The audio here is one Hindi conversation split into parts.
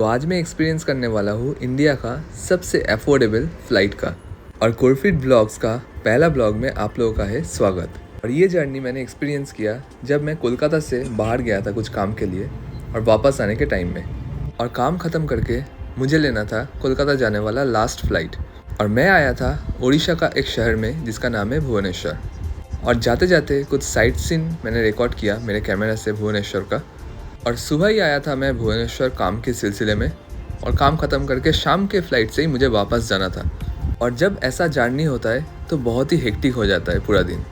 तो आज मैं एक्सपीरियंस करने वाला हूँ इंडिया का सबसे अफोर्डेबल फ़्लाइट का। और कोरफिट ब्लॉग्स का पहला ब्लॉग में आप लोगों का है स्वागत। और ये जर्नी मैंने एक्सपीरियंस किया जब मैं कोलकाता से बाहर गया था कुछ काम के लिए और वापस आने के टाइम में। और काम ख़त्म करके मुझे लेना था कोलकाता जाने वाला लास्ट फ़्लाइट। और मैं आया था उड़ीसा का एक शहर में जिसका नाम है भुवनेश्वर। और जाते जाते कुछ साइट सीन मैंने रिकॉर्ड किया मेरे कैमरा से भुवनेश्वर का। और सुबह ही आया था मैं भुवनेश्वर काम के सिलसिले में, और काम ख़त्म करके शाम के फ़्लाइट से ही मुझे वापस जाना था। और जब ऐसा जर्नी होता है तो बहुत ही हेक्टिक हो जाता है पूरा दिन।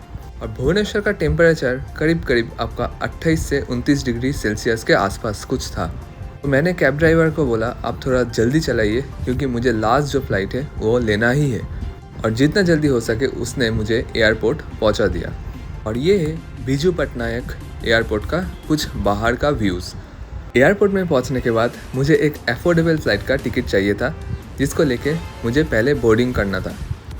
और भुवनेश्वर का टेम्परेचर करीब करीब आपका 28 से 29 डिग्री सेल्सियस के आसपास कुछ था। तो मैंने कैब ड्राइवर को बोला आप थोड़ा जल्दी चलाइए क्योंकि मुझे लास्ट जो फ़्लाइट है वो लेना ही है। और जितना जल्दी हो सके उसने मुझे एयरपोर्ट पहुंचा दिया। और ये है बीजू पटनायक एयरपोर्ट का कुछ बाहर का व्यूज़। एयरपोर्ट में पहुंचने के बाद मुझे एक अफोर्डेबल फ़्लाइट का टिकट चाहिए था जिसको लेके मुझे पहले बोर्डिंग करना था।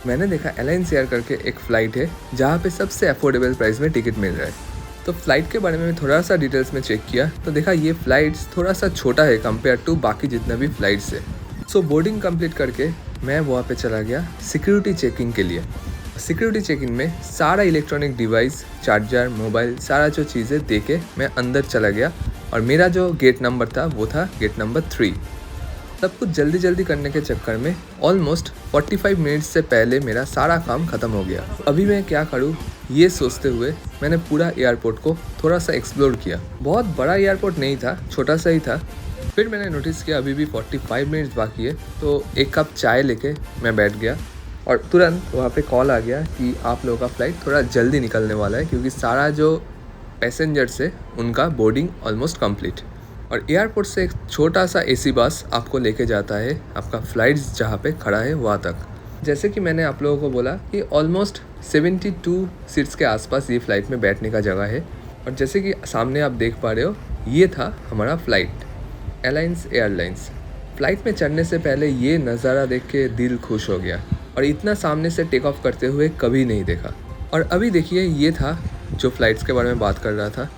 मैंने देखा एलायंस एयर करके एक फ़्लाइट है जहाँ पे सबसे अफोर्डेबल प्राइस में टिकट मिल रहा है। तो फ़्लाइट के बारे में थोड़ा सा डिटेल्स में चेक किया तो देखा ये फ़्लाइट्स थोड़ा सा छोटा है कंपेयर टू बाकी जितना भी फ़्लाइट्स है। सो बोर्डिंग कंप्लीट करके मैं वहाँ पे चला गया सिक्योरिटी चेकिंग के लिए। सिक्योरिटी चेकिंग में सारा इलेक्ट्रॉनिक डिवाइस, चार्जर, मोबाइल, सारा जो चीज़ें दे के मैं अंदर चला गया। और मेरा जो गेट नंबर था वो था गेट नंबर 3। सब कुछ जल्दी जल्दी करने के चक्कर में ऑलमोस्ट 45 मिनट्स से पहले मेरा सारा काम ख़त्म हो गया। अभी मैं क्या करूँ ये सोचते हुए मैंने पूरा एयरपोर्ट को थोड़ा सा एक्सप्लोर किया। बहुत बड़ा एयरपोर्ट नहीं था, छोटा सा ही था। फिर मैंने नोटिस किया अभी भी 45 मिनट्स बाकी है, तो एक कप चाय लेके मैं बैठ गया। और तुरंत वहाँ पे कॉल आ गया कि आप लोगों का फ़्लाइट थोड़ा जल्दी निकलने वाला है क्योंकि सारा जो पैसेंजर्स है उनका बोर्डिंग ऑलमोस्ट कंप्लीट। और एयरपोर्ट से एक छोटा सा एसी बस आपको लेके जाता है आपका फ़्लाइट जहाँ पे खड़ा है वहाँ तक। जैसे कि मैंने आप लोगों को बोला कि ऑलमोस्ट 72 सीट्स के आसपास ये फ़्लाइट में बैठने का जगह है। और जैसे कि सामने आप देख पा रहे हो ये था हमारा फ़्लाइट, एलायंस एयरलाइंस। फ़्लाइट में चढ़ने से पहले ये नज़ारा देख के दिल खुश हो गया। और इतना सामने से टेक ऑफ करते हुए कभी नहीं देखा। और अभी देखिए ये था जो फ़्लाइट्स के बारे में बात कर रहा था।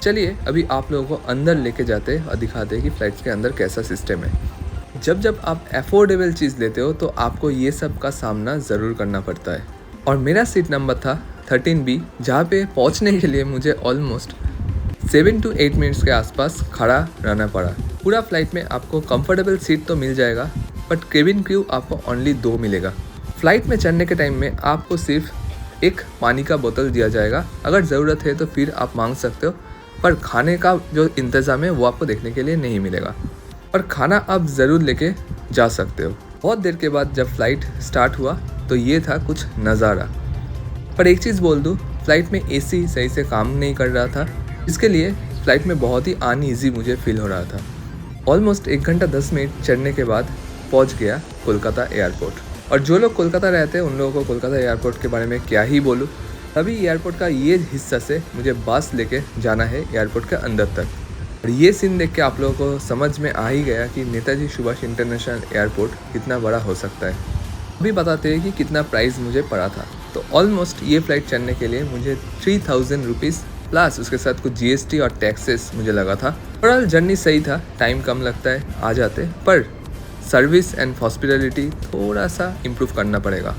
चलिए अभी आप लोगों को अंदर लेके जाते और दिखाते कि फ़्लाइट्स के अंदर कैसा सिस्टम है। जब आप अफोर्डेबल चीज़ लेते हो तो आपको ये सब का सामना ज़रूर करना पड़ता है। और मेरा सीट नंबर था 13B जहाँ पे पहुँचने के लिए मुझे ऑलमोस्ट 7 to 8 मिनट्स के आसपास खड़ा रहना पड़ा। पूरा फ़्लाइट में आपको कंफर्टेबल सीट तो मिल जाएगा बट केबिन क्रू आपको ओनली 2 मिलेगा। फ़्लाइट में चढ़ने के टाइम में आपको सिर्फ एक पानी का बोतल दिया जाएगा, अगर ज़रूरत है तो फिर आप मांग सकते हो। पर खाने का जो इंतज़ाम है वो आपको देखने के लिए नहीं मिलेगा, पर खाना आप ज़रूर लेके जा सकते हो। बहुत देर के बाद जब फ़्लाइट स्टार्ट हुआ तो ये था कुछ नज़ारा। पर एक चीज़ बोल दूँ, फ़्लाइट में एसी सही से काम नहीं कर रहा था, इसके लिए फ़्लाइट में बहुत ही अनईज़ी मुझे फील हो रहा था। ऑलमोस्ट 1 घंटा 10 मिनट चढ़ने के बाद पहुंच गया कोलकाता एयरपोर्ट। और जो लोग कोलकाता रहते हैं उन लोगों को कोलकाता एयरपोर्ट के बारे में क्या ही बोलूँ। अभी एयरपोर्ट का ये हिस्सा से मुझे बस लेके जाना है एयरपोर्ट के अंदर तक। और ये सीन देख के आप लोगों को समझ में आ ही गया कि नेताजी सुभाष इंटरनेशनल एयरपोर्ट कितना बड़ा हो सकता है। अभी बताते हैं कि कितना प्राइस मुझे पड़ा था। तो ऑलमोस्ट ये फ़्लाइट चढ़ने के लिए मुझे 3000 रुपीज़ प्लस उसके साथ कुछ GST और टैक्सेस मुझे लगा था। ओवरऑल जर्नी सही था, टाइम कम लगता है आ जाते, पर सर्विस एंड हॉस्पिटैलिटी थोड़ा सा इम्प्रूव करना पड़ेगा।